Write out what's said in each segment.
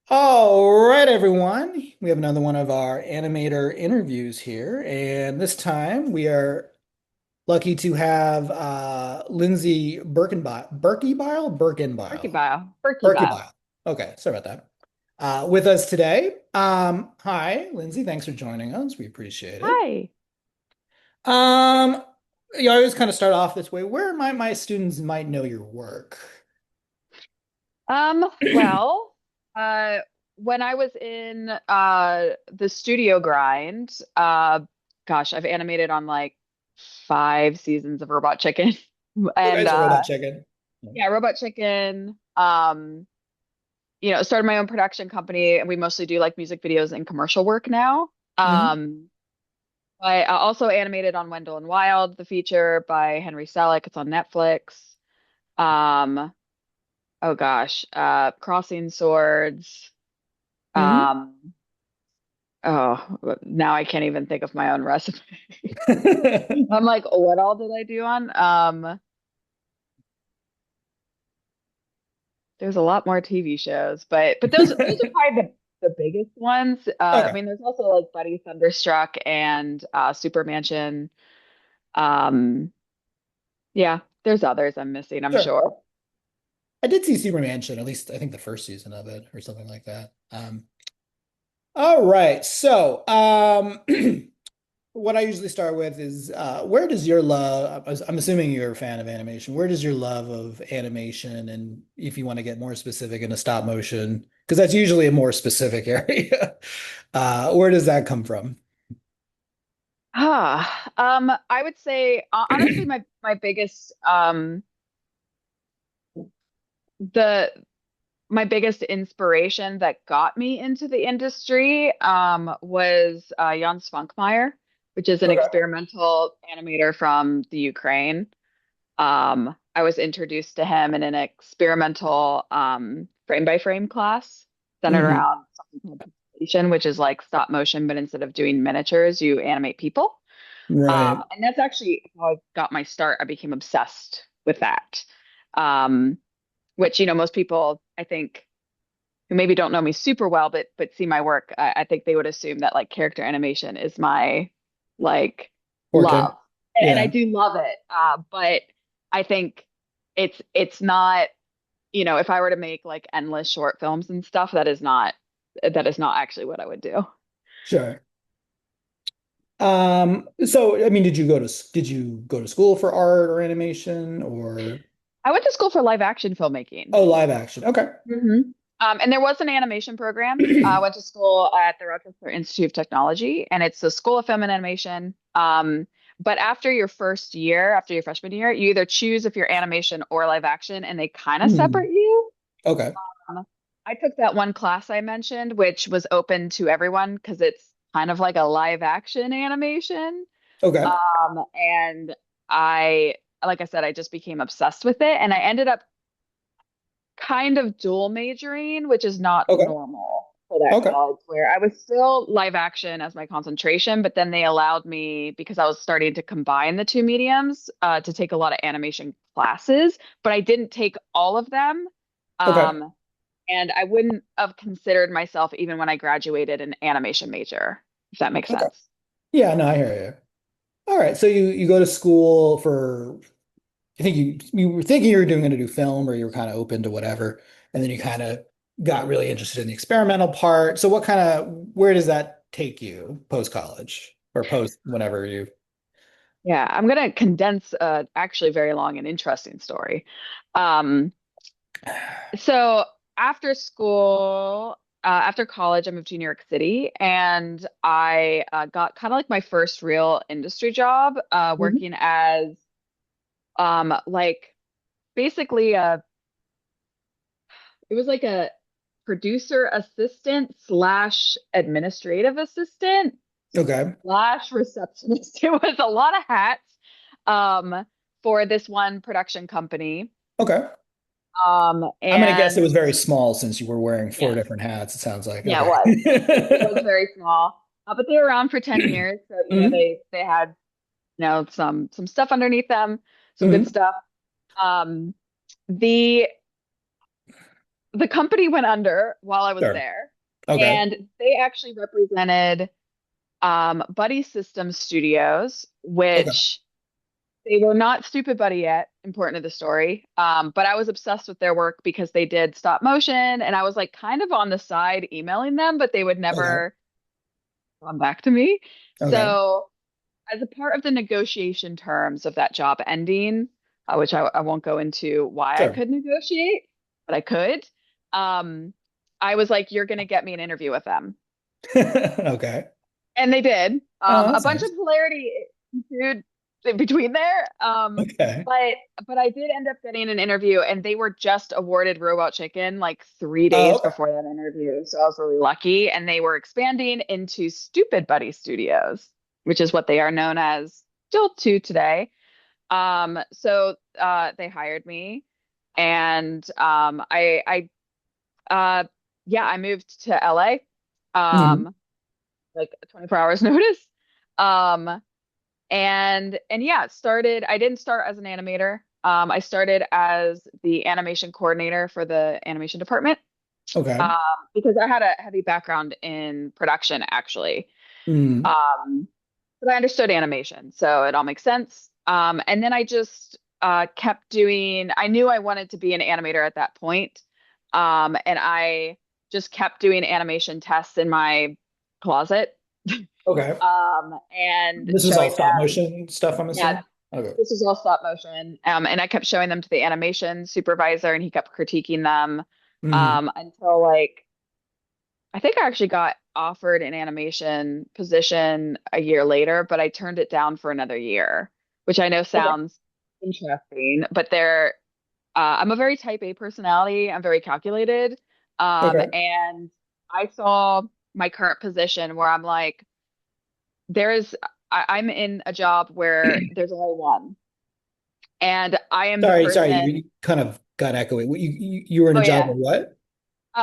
All right, everyone. We have another one of our animator interviews here, and this time we are lucky to have Lindsay Berkebile. Berkebile. Berkebile. Okay, sorry about that. With us today. Hi, Lindsay. Thanks for joining us. We appreciate it. Hi. Um, I always kind of start off this way. Where my students might know your work. Well, uh, when I was in the studio grind, gosh, I've animated on like 5 seasons of Robot Chicken. Okay, And so Robot Chicken. yeah, Robot Chicken. Started my own production company and we mostly do like music videos and commercial work now. Hmm. Um, I also animated on Wendell and Wild, the feature by Henry Selick. It's on Netflix. Um, oh gosh, Crossing Swords. Hmm. Um, oh, now I can't even think of my own recipe. I'm like, what all did I do on? There's a lot more TV shows, but those are probably the biggest ones. I Okay, mean, there's also like Buddy Thunderstruck and Supermansion. Um, yeah, there's others I'm missing, I'm sure. sure. I did see Supermansion, at least I think the first season of it or something like that. All right. So, what I usually start with is where does your love, I'm assuming you're a fan of animation, where does your love of animation, and if you want to get more specific into stop motion, because that's usually a more specific area, where does that come from? I would say honestly, my biggest the my biggest inspiration that got me into the industry was Jan Svankmajer, which is an Okay. experimental animator from the Ukraine. I was introduced to him in an experimental frame by frame class centered Hmm. around something called pixelation, which is like stop motion, but instead of doing miniatures, you animate people. Right. And that's actually how I got my start. I became obsessed with that. Um, which, most people, I think, who maybe don't know me super well, but see my work, I think they would assume that like character animation is my like Forte. love, and I Yeah. do love it. But I think it's not, if I were to make like endless short films and stuff, that is not actually what I would do. Sure. So I mean, did you go to school for art or animation or I went to school for live action filmmaking. oh live action? Okay. hmm and there was an animation program. I went to school at the Rochester Institute of Technology, and it's a school of film and animation. But after your first year, after your freshman year, you either choose if you're animation or live action, and they kind of Hmm. separate you. Okay. Um, I took that one class I mentioned, which was open to everyone because it's kind of like a live action animation. Okay. And like I said, I just became obsessed with it, and I ended up kind of dual majoring, which is not Okay. normal for that Okay. college, where I was still live action as my concentration, but then they allowed me, because I was starting to combine the two mediums, to take a lot of animation classes, but I didn't take all of them. Okay. Um, and I wouldn't have considered myself, even when I graduated, an animation major, if that makes Okay. sense. Yeah, no, I hear you. All right. So you go to school for I think you were thinking you were doing going to do film or you were kind of open to whatever, and then you kind of got really interested in the experimental part. So where does that take you post college or post whenever you Yeah, I'm gonna condense actually very long and interesting story. Um, So after school, after college, I moved to New York City, and I got kind of like my first real industry job, Mhm. working as like basically it was like a producer assistant slash administrative assistant Okay. slash receptionist. It was a lot of hats um, for this one production company. Okay. I'm gonna guess it was And very small since you were wearing four yes. different hats, it sounds like. Yeah, it was. It was Okay. very small, but they were around for 10 years. So, Hmm. they had, some stuff underneath them, some good Hmm. stuff. Um, the the company went under while I was Sure. there, Okay. and they actually represented Buddy System Studios, Okay. which they were not Stupid Buddy yet, important to the story. But I was obsessed with their work because they did stop motion, and I was like kind of on the side emailing them, but they would Okay. never come back to me. Okay. So, as a part of the negotiation terms of that job ending, which I won't go into why I Sure. could negotiate, but I could, um, I was like, you're going to get me an interview with them. Okay. And they did. Oh, A that's bunch of nice. hilarity ensued in between there. Okay. But I did end up getting an interview, and they were just awarded Robot Chicken like three Oh, days okay. before that interview. So I was really lucky. And they were expanding into Stupid Buddy Studios, which is what they are known as still to today. They hired me, and uh, yeah, I moved to LA. Mhm. Um, like 24 hours notice. Um, and yeah, started, I didn't start as an animator. I started as the animation coordinator for the animation department. Okay. Um, because I had a heavy background in production actually. Mm. Um, but I understood animation, so it all makes sense. And then I just kept doing, I knew I wanted to be an animator at that point. And I just kept doing animation tests in my closet, Okay. and This is all showing stop them. motion stuff, I'm Yeah, assuming. Okay. this is all stop motion. And I kept showing them to the animation supervisor, and he kept critiquing them Mm. until like I think I actually got offered an animation position a year later, but I turned it down for another year, which I know Okay. sounds interesting, but I'm a very type A personality. I'm very calculated. Okay. And I saw my current position where I'm like, there is, I'm in a job where there's only one, and I am the Sorry, person. you kind of got echoey. You were in Oh a job yeah, of what?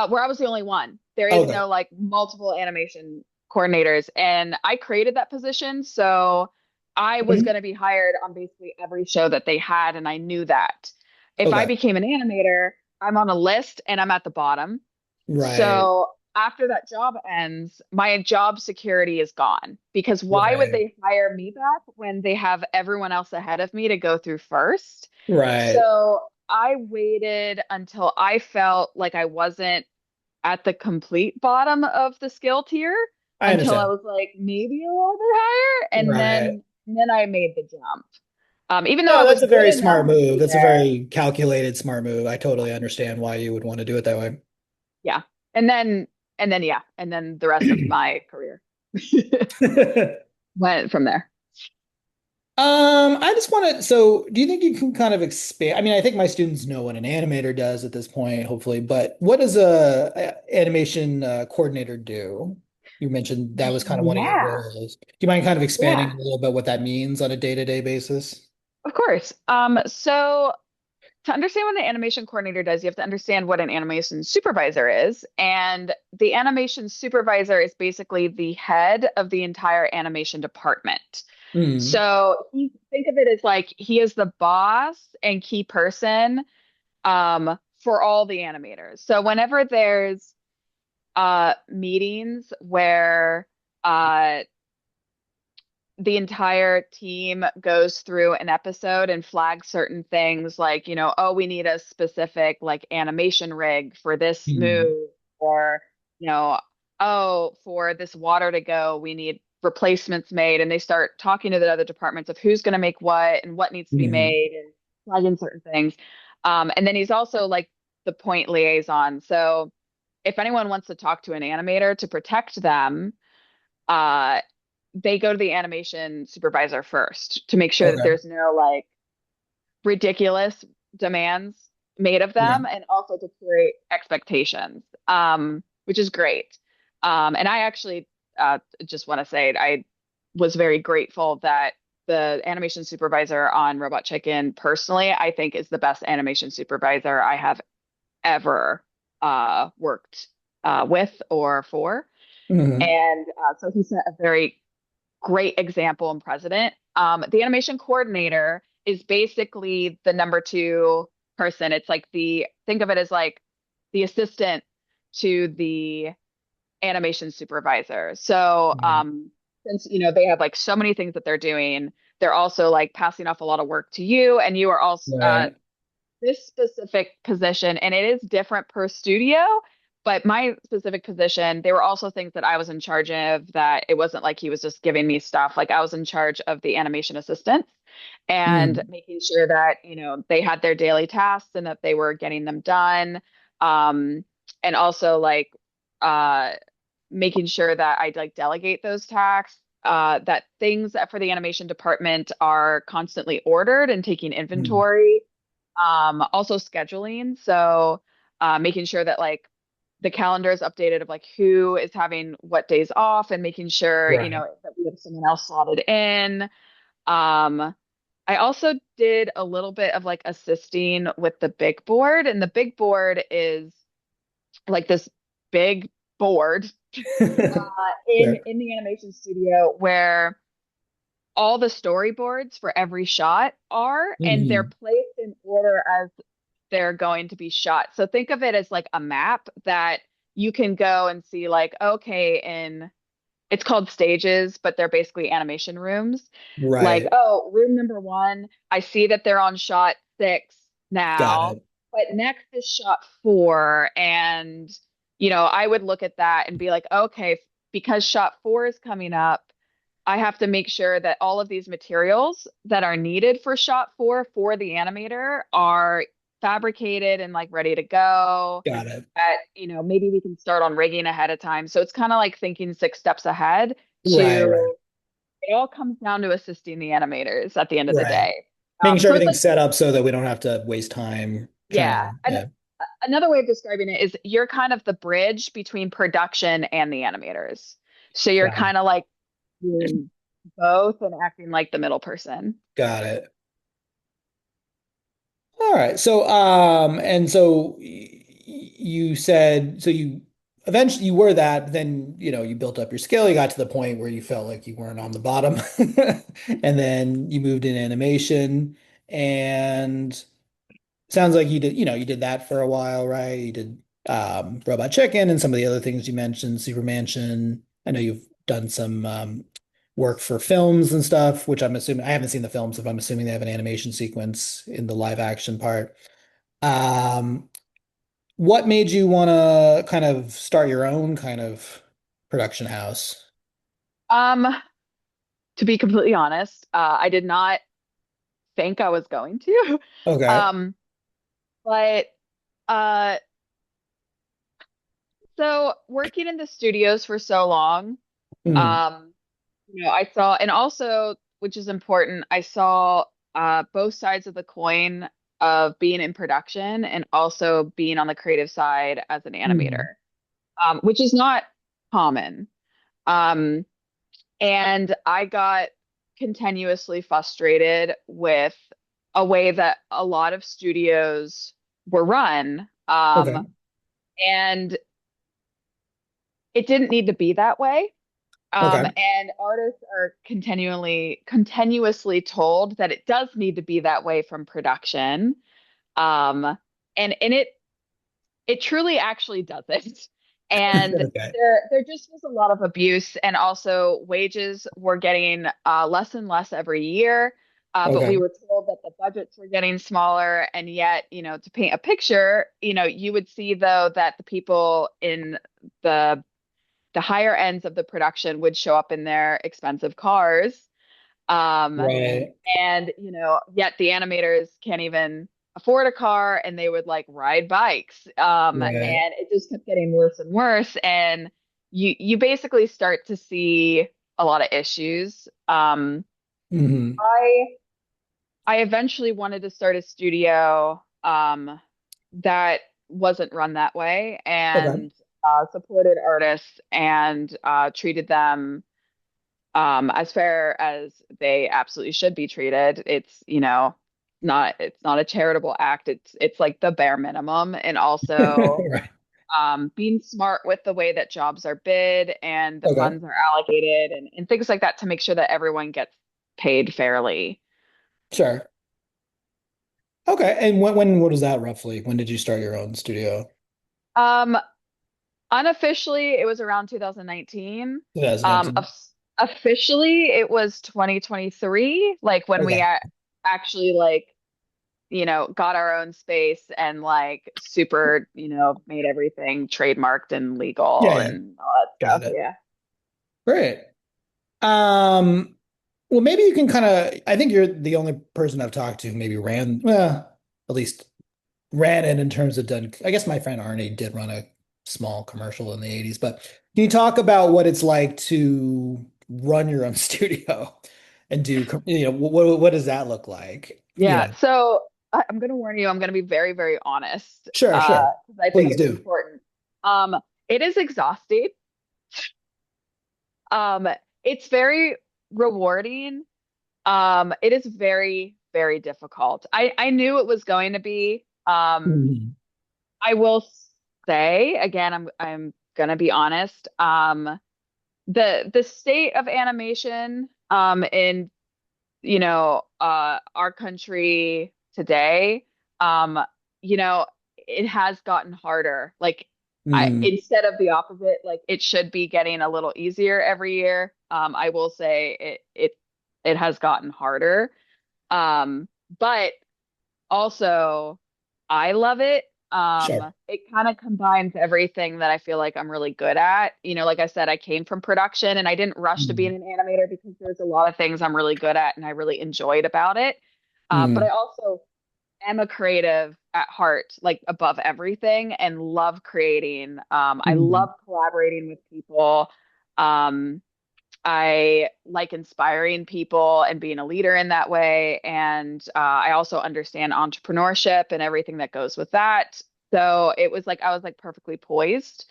where I was the only one. There is Okay. no like multiple animation coordinators, and I created that position, so I was going Mhm. to be hired on basically every show that they had, and I knew that. If I Okay. became an animator, I'm on a list and I'm at the bottom. Right. So after that job ends, my job security is gone because why would Right. they hire me back when they have everyone else ahead of me to go through first? Right. So I waited until I felt like I wasn't at the complete bottom of the skill tier I until I understand. was like maybe a little bit higher, and Right. then I made the jump. Even though I No, was that's a good very enough smart to move. be That's a there. very calculated, smart move. I totally understand why you would want to do it that way. Yeah. And then yeah, and then the rest of my career went from there. I just want to, so do you think you can kind of expand? I mean, I think my students know what an animator does at this point, hopefully, but what does a animation coordinator do? You mentioned that was kind of one of your Yeah. roles. Do you mind kind of expanding Yeah. a little bit what that means on a day-to-day basis? Of course. So to understand what an animation coordinator does, you have to understand what an animation supervisor is. And the animation supervisor is basically the head of the entire animation department. Mm, So think of it as like he is the boss and key person for all the animators. So whenever there's meetings where uh, the entire team goes through an episode and flags certain things like, oh, we need a specific like animation rig for this mm, move, or, you know, oh, for this water to go, we need replacements made. And they start talking to the other departments of who's going to make what and what needs to be mm, made and flagging certain things. And then he's also like the point liaison. So if anyone wants to talk to an animator to protect them, uh, they go to the animation supervisor first to make sure that okay. there's no like ridiculous demands made of Okay. them, and also to create expectations, which is great. And I actually just want to say I was very grateful that the animation supervisor on Robot Chicken, personally, I think is the best animation supervisor I have ever worked with or for. Mhm. And so he set a very great example and president. The animation coordinator is basically the number two person. It's like think of it as like the assistant to the animation supervisor. So, Right. since they have like so many things that they're doing, they're also like passing off a lot of work to you, and you are also Right. this specific position, and it is different per studio, but my specific position, there were also things that I was in charge of that it wasn't like he was just giving me stuff. Like I was in charge of the animation assistants and Mhm. making sure that, they had their daily tasks and that they were getting them done. Um, and also like uh making sure that I like delegate those tasks. That things that for the animation department are constantly ordered and taking Mhm. inventory, also scheduling. So, making sure that like the calendar is updated of like who is having what days off and making sure, Right. that we have someone else slotted in. Um, I also did a little bit of like assisting with the big board, and the big board is like this big board in Sure. the animation studio where all the storyboards for every shot are, and they're Mhm. placed in order as they're going to be shot. So think of it as like a map that you can go and see, like, okay, in it's called stages, but they're basically animation rooms. Like, Right. oh, room number one, I see that they're on shot 6 Got now, it. but next is shot 4. And, I would look at that and be like, okay, because shot 4 is coming up, I have to make sure that all of these materials that are needed for shot 4 for the animator are fabricated and like ready to go. Got it. That, maybe we can start on rigging ahead of time. So it's kind of like thinking 6 steps ahead Right. Right. to it all comes down to assisting the animators at the end of the Right. day. Making sure So it's everything's like, set up so that we don't have to waste time trying yeah. to, And yeah. another way of describing it is you're kind of the bridge between production and the animators. So you're Got kind of like doing both and acting like the middle person. got it. All right. So, and so you said, so you eventually you were that, but then, you built up your skill. You got to the point where you felt like you weren't on the bottom. And then you moved in animation and sounds like you did that for a while, right? You did Robot Chicken and some of the other things you mentioned, Supermansion. I know you've done some work for films and stuff, which I'm assuming I haven't seen the films, if I'm assuming they have an animation sequence in the live action part. Um, what made you want to kind of start your own kind of production house? Um, to be completely honest, I did not think I was going to. Okay. Um, but uh, so working in the studios for so long, Mm, um, I saw, and also, which is important, I saw both sides of the coin of being in production and also being on the creative side as an mm. animator, which is not common. Um, and I got continuously frustrated with a way that a lot of studios were run. Okay. And it didn't need to be that way. Okay. And artists are continuously told that it does need to be that way from production. Um, and it truly actually doesn't. And Okay. there just was a lot of abuse, and also wages were getting less and less every year. But we Okay. were told that the budgets were getting smaller, and yet, to paint a picture, you would see though that the people in the the higher ends of the production would show up in their expensive cars. Um, Right. and, yet the animators can't even afford a car and they would like ride bikes. And Right. it just kept getting worse and worse. And you basically start to see a lot of issues. Hmm. I I eventually wanted to start a studio that wasn't run that way Okay. and supported artists and treated them as fair as they absolutely should be treated. It's not a charitable act. It's like the bare minimum, and also Right. being smart with the way that jobs are bid and the Okay. funds are allocated and things like that to make sure that everyone gets paid fairly. Sure. Okay. And when what was that roughly? When did you start your own studio? Um, Unofficially, it was around 2019.2019. Officially, it was 2023, like when we Okay. actually like, got our own space and like super, made everything trademarked and Yeah, legal yeah. and all that Got stuff. it. Yeah. Great. Um, well, maybe you can kind of, I think you're the only person I've talked to who maybe ran, well, at least ran it in terms of done. I guess my friend Arnie did run a small commercial in the 80s, but can you talk about what it's like to run your own studio and do, what does that look like? Yeah. So I'm going to warn you, I'm going to be very, very honest, Sure, sure. 'cause I think Please it's do. important. Um, it is exhausting. Um, it's very rewarding. It is very, very difficult. I knew it was going to be. Mhm. I will say again, I'm gonna be honest. The state of animation in our country today, um, you know, it has gotten harder. Like I Mhm. instead of the opposite, like it should be getting a little easier every year. I will say it has gotten harder. Um, but also I love it. Sure. It kind of combines everything that I feel like I'm really good at. Like I said, I came from production and I didn't rush to being Mhm. an animator because there's a lot of things I'm really good at and I really enjoyed about it. But I Mhm. also am a creative at heart, like above everything, and love creating. I love Mhm. collaborating with people. Um, I like inspiring people and being a leader in that way. And I also understand entrepreneurship and everything that goes with that. So it was like I was like perfectly poised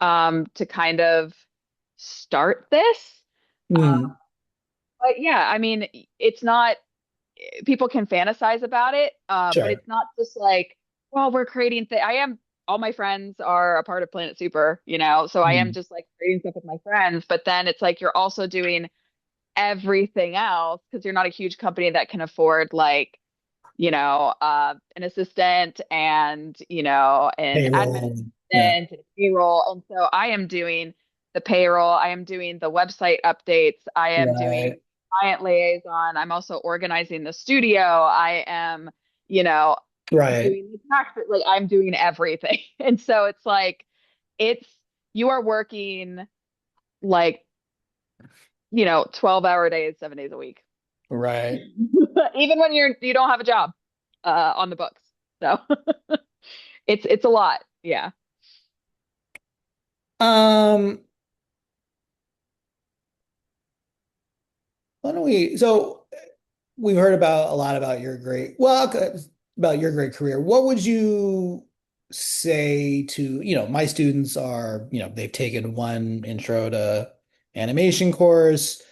to kind of start this. Mhm. But yeah, I mean, it's not, people can fantasize about it, but Sure. it's not just like, well, we're creating I am, all my friends are a part of Planet Super, so I am Mhm. just like creating stuff with my friends. But then it's like you're also doing everything else because you're not a huge company that can afford like an assistant and an admin Payroll. Yeah. assistant and a payroll. And so I am doing the payroll, I am doing the website updates, I am doing Right. client liaison, I'm also organizing the studio, I am you know Right. doing the tax, like I'm doing everything. And so it's like it's you are working like 12-hour days, 7 days a week. Right. Even when you don't have a job on the books. So it's a lot. Yeah. Um, why don't we, so we've heard about a lot about your great, well, about your great career. What would you say to, my students are, they've taken one intro to animation course.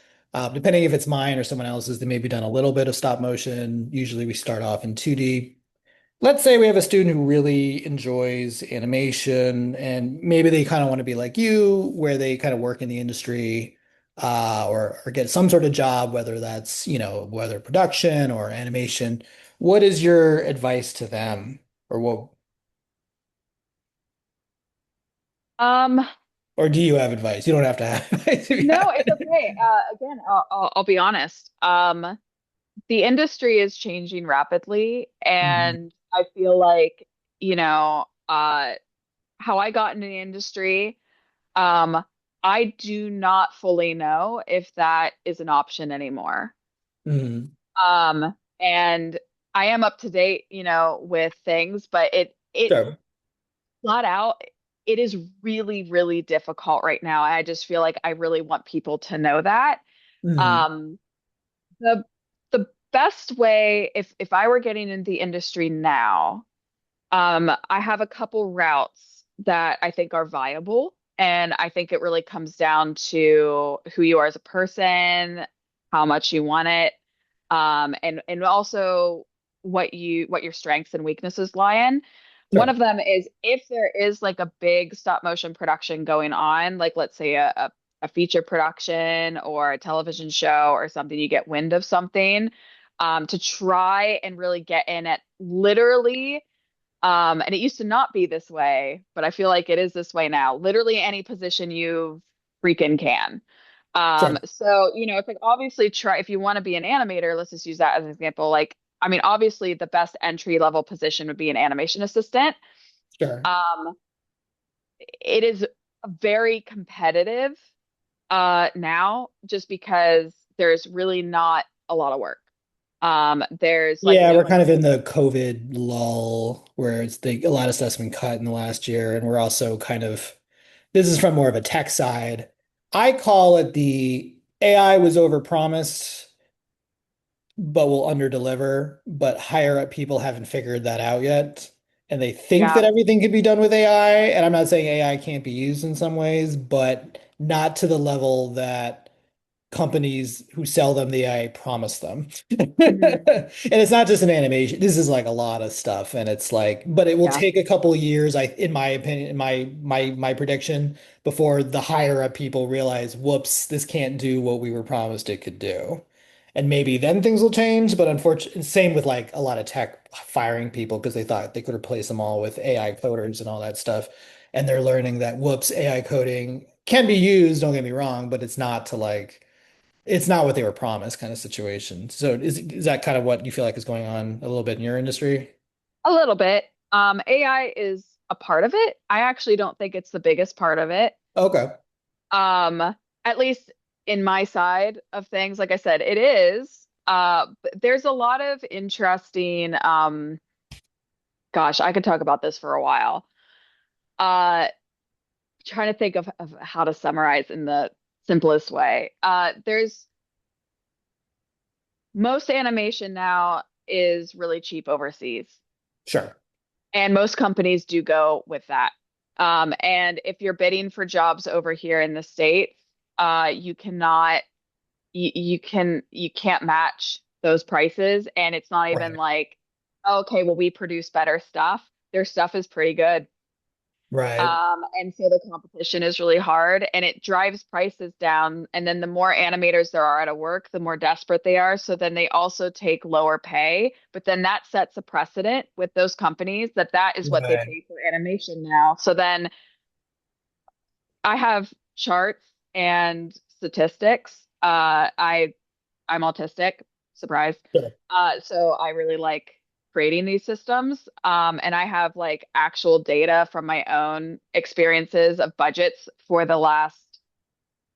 Depending if it's mine or someone else's, they maybe done a little bit of stop motion. Usually we start off in 2D. Let's say we have a student who really enjoys animation and maybe they kind of want to be like you, where they kind of work in the industry or get some sort of job, whether that's, whether production or animation. What is your advice to them? Or what, Um, or do you have advice? You don't have to have advice if you no, have it's it. okay. Again, I'll be honest. The industry is changing rapidly, Mhm. and I feel like, you know, uh, how I got into the industry, um, I do not fully know if that is an option anymore. Mhm. And I am up to date, with things, but it Sure. flat out, it is really, really difficult right now. I just feel like I really want people to know that. Mhm. Um, the the best way, if I were getting into the industry now, I have a couple routes that I think are viable. And I think it really comes down to who you are as a person, how much you want it, and also what your strengths and weaknesses lie in. One Sure. of them is if there is like a big stop motion production going on, like let's say a feature production or a television show or something, you get wind of something, to try and really get in at literally And it used to not be this way, but I feel like it is this way now. Literally any position you freaking can. Sure. So, it's like obviously try if you want to be an animator, let's just use that as an example. Like, I mean, obviously the best entry level position would be an animation assistant. Sure. Um, it is very competitive now just because there's really not a lot of work. There's like Yeah, no we're one. kind of in the COVID lull where a lot of stuff's been cut in the last year, and we're also kind of this is from more of a tech side. I call it the AI was overpromised, but will underdeliver, but higher up people haven't figured that out yet. And they think Yeah. that everything can be done with AI. And I'm not saying AI can't be used in some ways, but not to the level that companies who sell them the AI promise them. Mhm. And it's not just an animation. This is like a lot of stuff. And it's like, but it will Yeah. take a couple of years, in my opinion, in my prediction, before the higher up people realize, whoops, this can't do what we were promised it could do. And maybe then things will change, but unfortunately, same with like a lot of tech firing people because they thought they could replace them all with AI coders and all that stuff. And they're learning that, whoops, AI coding can be used, don't get me wrong, but it's not what they were promised kind of situation. So is that kind of what you feel like is going on a little bit in your industry? A little bit. AI is a part of it. I actually don't think it's the biggest part of it. Okay. At least in my side of things, like I said, it is. But there's a lot of interesting, gosh, I could talk about this for a while. Uh, Trying to think of how to summarize in the simplest way. There's most animation now is really cheap overseas. Sure. And most companies do go with that. And if you're bidding for jobs over here in the States, you cannot, you can't match those prices. And it's not even Right. like, okay, well, we produce better stuff. Their stuff is pretty good. Right. And so the competition is really hard and it drives prices down. And then the more animators there are out of work, the more desperate they are. So then they also take lower pay. But then that sets a precedent with those companies that that is what they Right. pay for animation now. So then I have charts and statistics. I'm autistic, surprise. Sure. So I really like creating these systems. And I have like actual data from my own experiences of budgets for the last,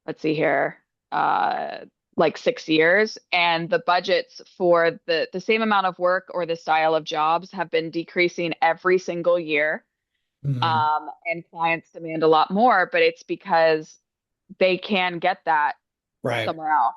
let's see here, uh, like 6 years. And the budgets for the same amount of work or the style of jobs have been decreasing every single year. Mm. And clients demand a lot more, but it's because they can get that Right. somewhere else.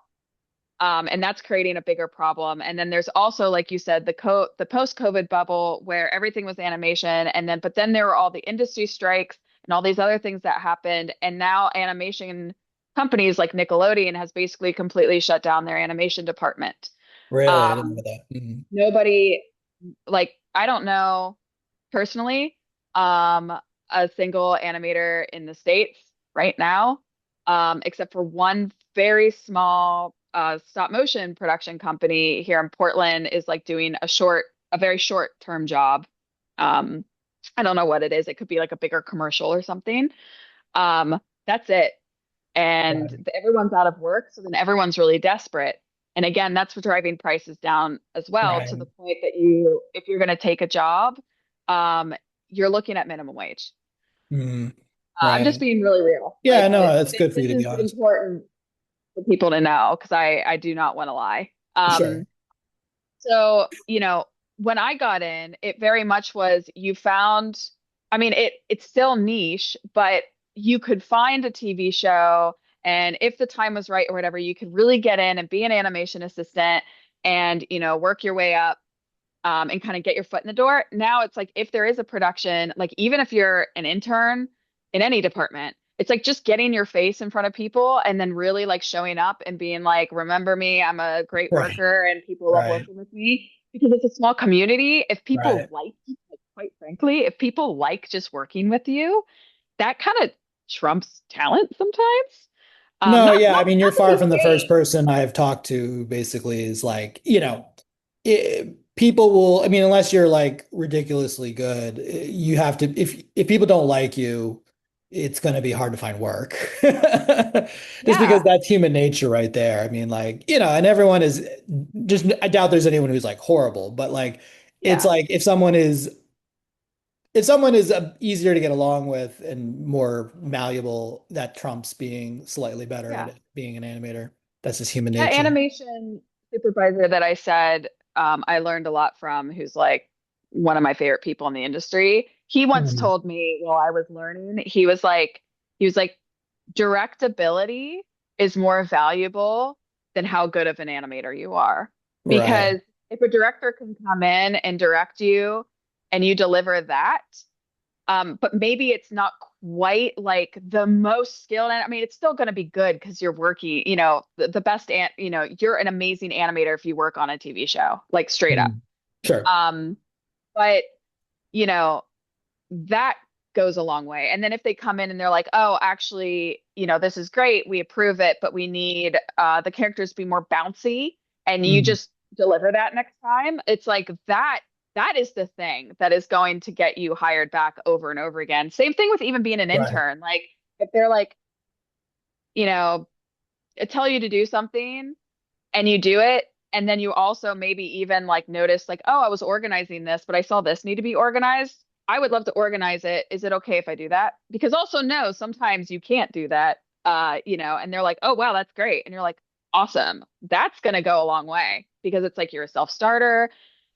And that's creating a bigger problem. And then there's also, like you said, the post-COVID bubble where everything was animation, and then but then there were all the industry strikes and all these other things that happened, and now animation companies like Nickelodeon has basically completely shut down their animation department. Really? I didn't know Um, that. Mm. Nobody, like, I don't know personally, a single animator in the States right now, except for one very small stop motion production company here in Portland is like doing a very short term job. Um, I don't know what it is. It could be like a bigger commercial or something. That's it. And Right. everyone's out of work, so then everyone's really desperate. And again, that's for driving prices down as well to Right. the point that if you're going to take a job, um, you're looking at minimum wage. Mm. I'm just Right. being really real. Yeah, no, that's good for you This to be is honest. important for people to know because I do not want to lie. Sure. So, when I got in, it very much was you found, I mean, it's still niche, but you could find a TV show, and if the time was right or whatever, you could really get in and be an animation assistant and, work your way up, and kind of get your foot in the door. Now it's like if there is a production, like even if you're an intern in any department, it's like just getting your face in front of people and then really like showing up and being like, remember me, I'm a great Right. worker and people love Right. working with me because it's a small community. If people Right. like you, like, quite frankly, if people like just working with you, that kind of trumps talent sometimes. No, yeah, I Not mean, you're to far be from the first vague. person I have talked to who basically is like, people will, I mean, unless you're like ridiculously good, you have to, if people don't like you, it's going to be hard to find work. Just because Yeah, that's human nature right there. I mean, like, and everyone is just, I doubt there's anyone who's like horrible, but like, it's yeah, like if someone is easier to get along with and more malleable, that trumps being slightly better yeah. at being an animator. That's just human That nature. animation supervisor that I said I learned a lot from, who's like one of my favorite people in the industry. He once Mhm. told me while I was learning, he was like, direct ability is more valuable than how good of an animator you are. Right. Because if a director can come in and direct you and you deliver that, but maybe it's not quite like the most skilled. I mean, it's still going to be good because you're working, the best, you're an amazing animator if you work on a TV show, like straight up. Mhm. Sure. Um, but, you know, that goes a long way. And then if they come in and they're like, oh, actually, this is great, we approve it, but we need the characters to be more bouncy, and you Mhm. just deliver that next time, it's like that is the thing that is going to get you hired back over and over again. Same thing with even being an Right. intern. Like if they're like, you know, tell you to do something and you do it, and then you also maybe even like notice like, oh, I was organizing this but I saw this need to be organized, I would love to organize it, is it okay if I do that? Because also no, sometimes you can't do that, and they're like, oh wow, that's great, and you're like, awesome, that's going to go a long way, because it's like you're a self-starter,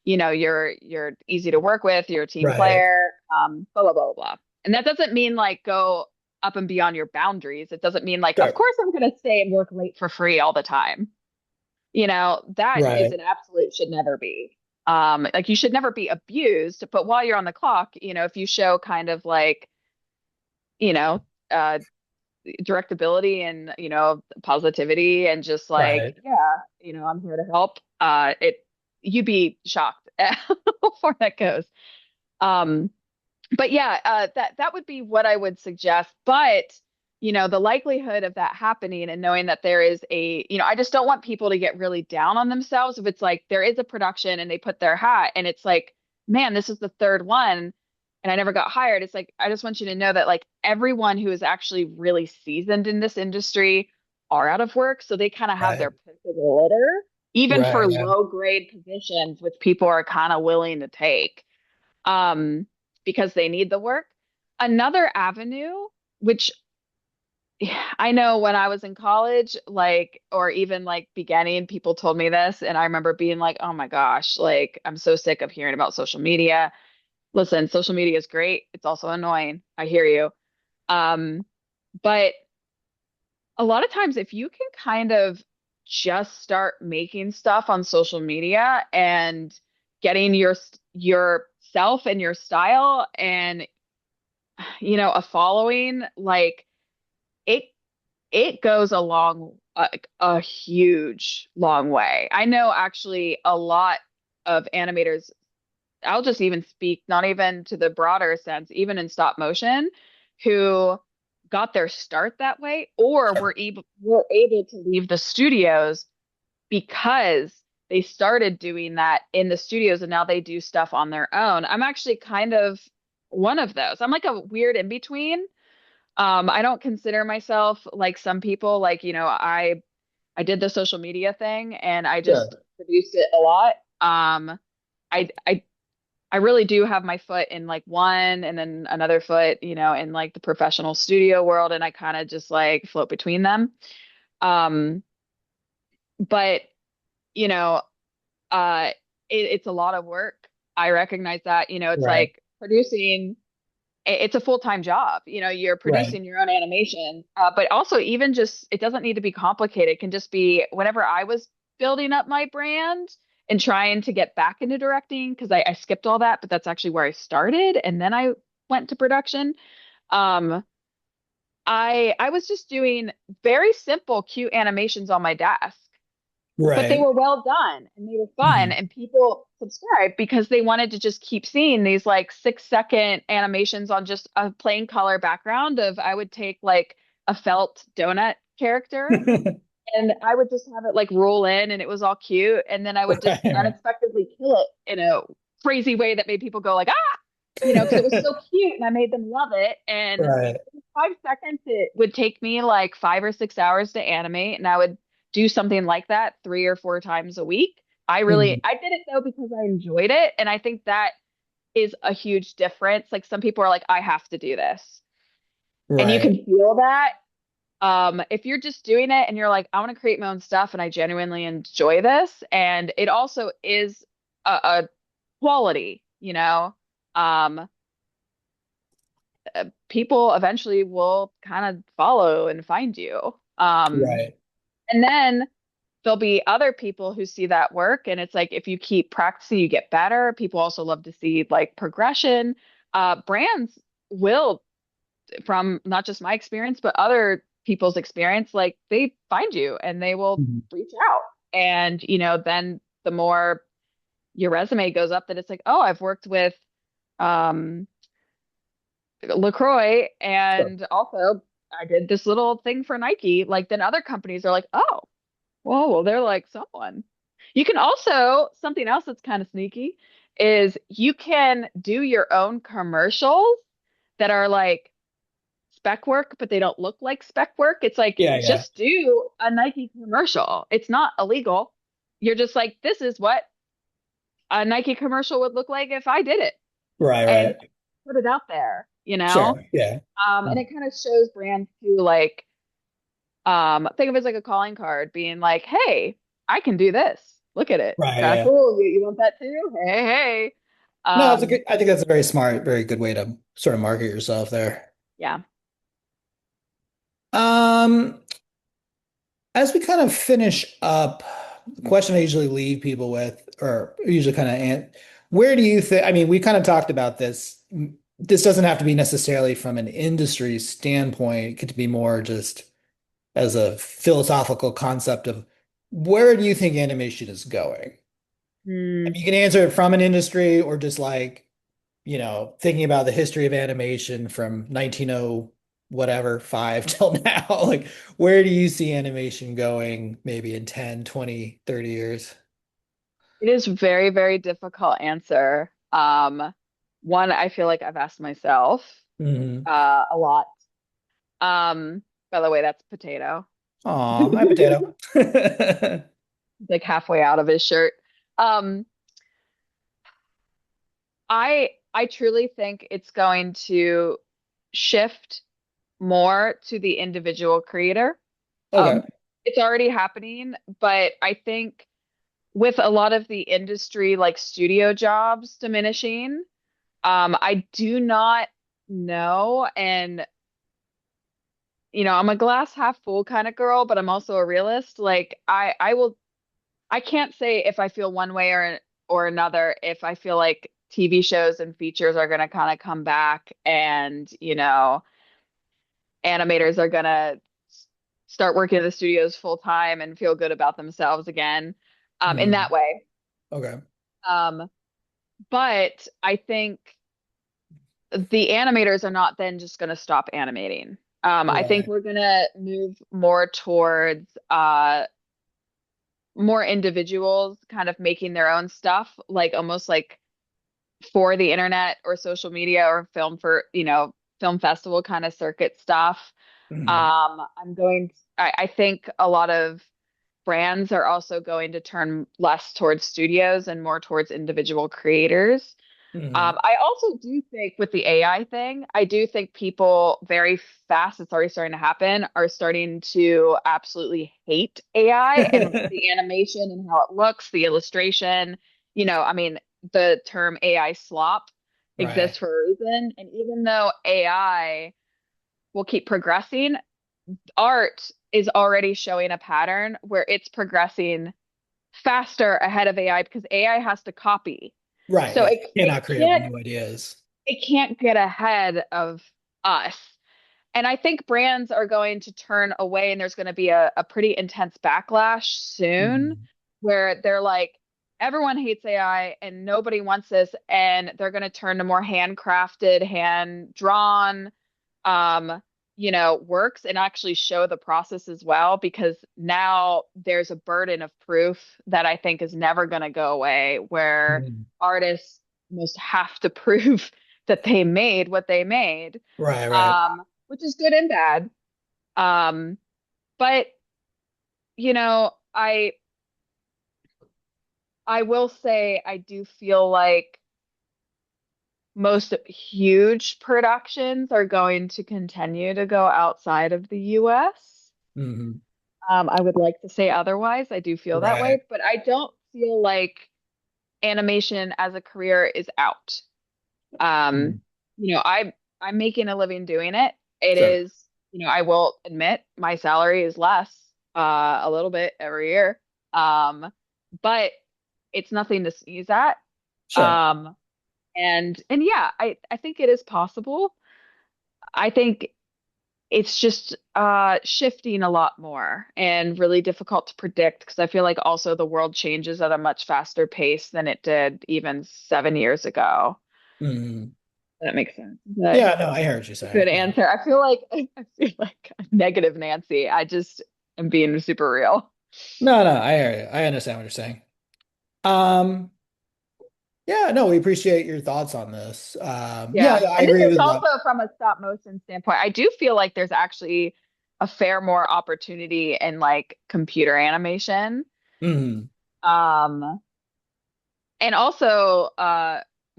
you're easy to work with, you're a team Right. player, blah blah blah blah. And that doesn't mean like go up and beyond your boundaries. It doesn't mean like, of Sure. course I'm going to stay and work late for free all the time. That is Right. an absolute should never be. Like you should never be abused, but while you're on the clock, if you show kind of like, you know, uh, directability and, positivity and just like, Right. yeah, I'm here to help, you'd be shocked how far that goes. Um, but yeah, that would be what I would suggest. But the likelihood of that happening, and knowing that there is I just don't want people to get really down on themselves if it's like there is a production and they put their hat and it's like, man, this is the third one and I never got hired. It's like, I just want you to know that like everyone who is actually really seasoned in this industry are out of work, so they kind of have Right. their pick of the litter, even Right. for Yeah. low grade positions, which people are kind of willing to take, um, because they need the work. Another avenue, which I know when I was in college, like, or even like beginning, people told me this, and I remember being like, oh my gosh, like, I'm so sick of hearing about social media. Listen, social media is great. It's also annoying. I hear you. Um, but a lot of times, if you can kind of just start making stuff on social media and getting yourself and your style and a following, like it it goes a huge long way. I know actually a lot of animators, I'll just even speak not even to the broader sense, even in stop motion, who got their start that way, or Sure. were able to leave the studios because they started doing that in the studios and now they do stuff on their own. I'm actually kind of one of those. I'm like a weird in between. I don't consider myself like some people, like, I did the social media thing and I just Sure. produced it a lot. I I I really do have my foot in like one and then another foot, in like the professional studio world, and I kind of just like float between them. Um, but you know, uh, it's a lot of work. I recognize that, it's Right. like producing, it's a full-time job. You're Right. producing your own animation, but also even just, it doesn't need to be complicated. It can just be whenever I was building up my brand and trying to get back into directing, because I skipped all that, but that's actually where I started. And then I went to production. Um, I was just doing very simple, cute animations on my desk, but they Right. were well done and they were fun, Mhm. and people subscribed because they wanted to just keep seeing these like 6-second animations on just a plain color background of, I would take like a felt donut character and I would just have it like roll in and it was all cute. And then I would just Right, unexpectedly kill it in a crazy way that made people go like, ah, because it was right. so cute and I made them love it. And Right. in 5 seconds, it would take me like 5 or 6 hours to animate. And I would do something like that 3 or 4 times a week. Mhm. I did it though because I enjoyed it. And I think that is a huge difference. Like some people are like, I have to do this. And you Right. can feel that if you're just doing it and you're like, I want to create my own stuff and I genuinely enjoy this, and it also is a quality, um, people eventually will kind of follow and find you. Right. And then there'll be other people who see that work, and it's like if you keep practicing, you get better. People also love to see like progression. Brands will from not just my experience, but other people's experience, like they find you and they will Mhm. reach out. And, then the more your resume goes up, that it's like, oh, I've worked with um, LaCroix Sure. and also I did this little thing for Nike. Like then other companies are like, oh, well, they're like someone. You can also, something else that's kind of sneaky is you can do your own commercials that are like spec work, but they don't look like spec work. It's like Yeah, yeah. just do a Nike commercial. It's not illegal. You're just like, this is what a Nike commercial would look like if I did it Right, and right. put it out there, Sure. Yeah. And it kind of shows brands to like, think of it as like a calling card being like, hey, I can do this. Look at it. Right, Kind of yeah. cool. You want that too? Hey, hey. No, it's a Um, good, I think that's a very smart, very good way to sort of market yourself there. yeah. Um, as we kind of finish up, the question I usually leave people with, or usually kind of, where do you think, I mean, we kind of talked about this. This doesn't have to be necessarily from an industry standpoint. It could be more just as a philosophical concept of where do you think animation is going? I Hmm. mean, you can answer it from an industry or just like, thinking about the history of animation from 1900 whatever, 5 till now. Like, where do you see animation going maybe in 10, 20, 30 years? It is very, very difficult answer. One I feel like I've asked myself Hmm. a lot. By the way, that's potato. Aw, my potato. Like halfway out of his shirt. Um, I truly think it's going to shift more to the individual creator. Okay. Um, it's already happening, but I think with a lot of the industry like studio jobs diminishing, I do not know. And, I'm a glass half full kind of girl, but I'm also a realist. Like I can't say if I feel one way or another, if I feel like TV shows and features are going to kind of come back and, animators are going to start working at the studios full time and feel good about themselves again, in Hmm. that way. Okay. Um, but I think the animators are not then just going to stop animating. I think Right. we're going to move more towards more individuals kind of making their own stuff, like almost like for the internet or social media or film for, film festival kind of circuit stuff. Hmm. I think a lot of brands are also going to turn less towards studios and more towards individual creators. Hmm. I also do think with the AI thing, I do think people very fast, it's already starting to happen, are starting to absolutely hate AI and the animation and how it looks, the illustration. I mean, the term AI slop exists Right. for a reason. And even though AI will keep progressing, art is already showing a pattern where it's progressing faster ahead of AI because AI has to copy. Right. So Yeah. it You it cannot create can't new ideas. it can't get ahead of us. And I think brands are going to turn away, and there's going to be a pretty intense backlash soon Hmm. where they're like, everyone hates AI and nobody wants this. And they're going to turn to more handcrafted, hand drawn. works and actually show the process as well, because now there's a burden of proof that I think is never going to go away, where Mhm. artists must have to prove that they made what they made, Right, right. which is good and bad. But I will say I do feel like most huge productions are going to continue to go outside of the US. Hmm. I would like to say otherwise. I do feel that Right. way, but I don't feel like animation as a career is out. Um, Mhm. I'm making a living doing it. It Sure. is, I will admit my salary is less a little bit every year. Um, but it's nothing to sneeze at. Sure. Um, and yeah, I think it is possible. I think it's just shifting a lot more and really difficult to predict, because I feel like also the world changes at a much faster pace than it did even 7 years ago. Hmm. That makes sense. But Yeah, no, I hear what you're a good saying. Yeah. answer. I feel like a negative Nancy. I just am being super real. No, no, I hear you. I understand what you're saying. Um, yeah, no, we appreciate your thoughts on this. Yeah, Yeah. yeah, I And this agree is with also what. from a stop motion standpoint. I do feel like there's actually a fair more opportunity in like computer animation. Mhm. Um, and also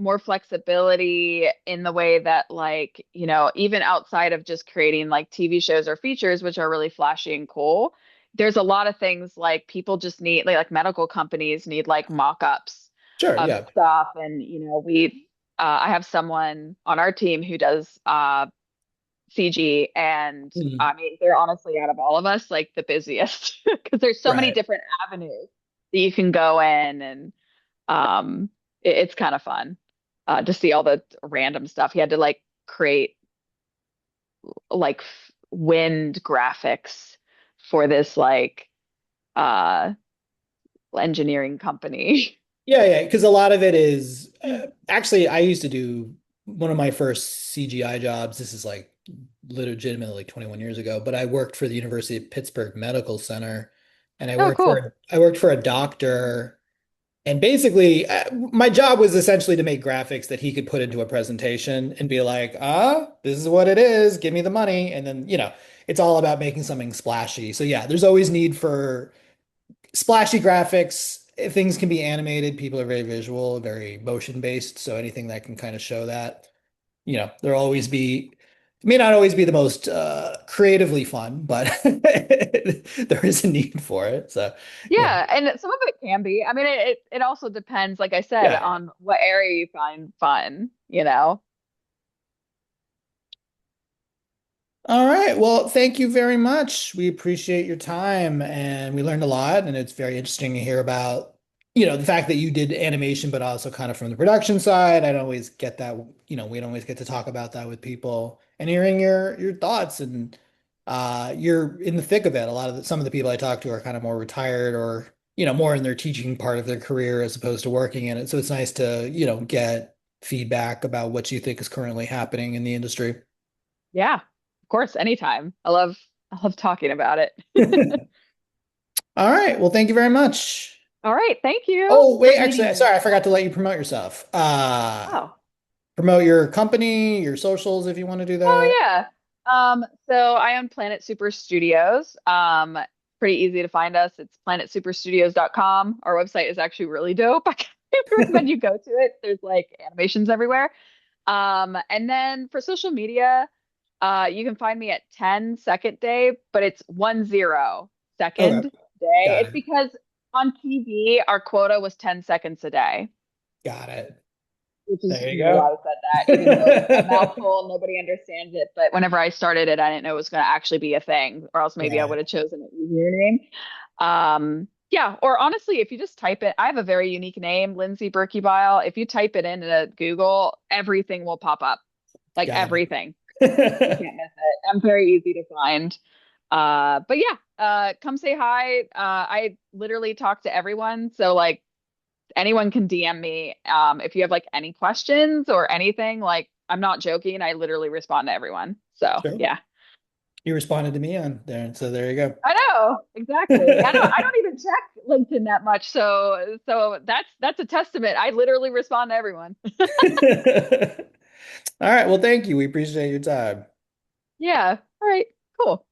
more flexibility in the way that, like, even outside of just creating like TV shows or features, which are really flashy and cool, there's a lot of things like people just need, like medical companies need like mock-ups Sure, of yeah. stuff. And I have someone on our team who does CG, and Mhm. I mean, they're honestly, out of all of us, like the busiest, because there's so many Right. different avenues that you can go in. And it's kind of fun to see all the random stuff. He had to like create like wind graphics for this like uh engineering company. Yeah, yeah, because a lot of it is actually I used to do one of my first CGI jobs. This is like legitimately like 21 years ago, but I worked for the University of Pittsburgh Medical Center and Oh, cool. I worked for a doctor. And basically, my job was essentially to make graphics that he could put into a presentation and be like, this is what it is. Give me the money. And then, it's all about making something splashy. So yeah, there's always need for splashy graphics. If things can be animated, people are very visual, very motion based. So anything that can kind of show that, there'll always be, it may not always be the most creatively fun, but there is a need for it. So yeah, Yeah, and some of it can be. I mean, it also depends, like I said, yeah. on what area you find fun. All right. Well, thank you very much. We appreciate your time and we learned a lot. And it's very interesting to hear about, the fact that you did animation, but also kind of from the production side. I don't always get that, we don't always get to talk about that with people and hearing your thoughts and you're in the thick of it. Some of the people I talk to are kind of more retired or, more in their teaching part of their career as opposed to working in it. So it's nice to, get feedback about what you think is currently happening in the industry. Yeah, of course, anytime. I love talking about it. All right. Well, thank you very much. All right, thank you. Oh, wait, Great meeting actually, you. sorry, I forgot to let you promote yourself. Oh. Promote your company, your socials if you want to do that. Oh yeah. So I own Planet Super Studios. Pretty easy to find us. It's planetsuperstudios.com. Our website is actually really dope. I can recommend you go to it. There's like animations everywhere. And then for social media, you can find me at 10 second day, but it's 10 second Okay, day. got It's it. because on TV, our quota was 10 seconds a day, Got it. which is, There I you don't know why go. I said that, even though it's a mouthful, nobody understands it. But whenever I started it, I didn't know it was going to actually be a thing, or else maybe I would Right. have chosen an easier name. Yeah, or honestly, if you just type it, I have a very unique name, Lindsay Berkebile. If you type it into Google, everything will pop up, like Got everything. You it. can't miss it. I'm very easy to find. But yeah, come say hi. I literally talk to everyone. So like anyone can DM me if you have like any questions or anything. Like I'm not joking. I literally respond to everyone. So Sure. yeah. You responded to me on there, and so there you go. I know, exactly. I don't even check LinkedIn that much, so that's a testament. I literally respond to everyone. All right. Well, thank you. We appreciate your time. Yeah. All right. Cool.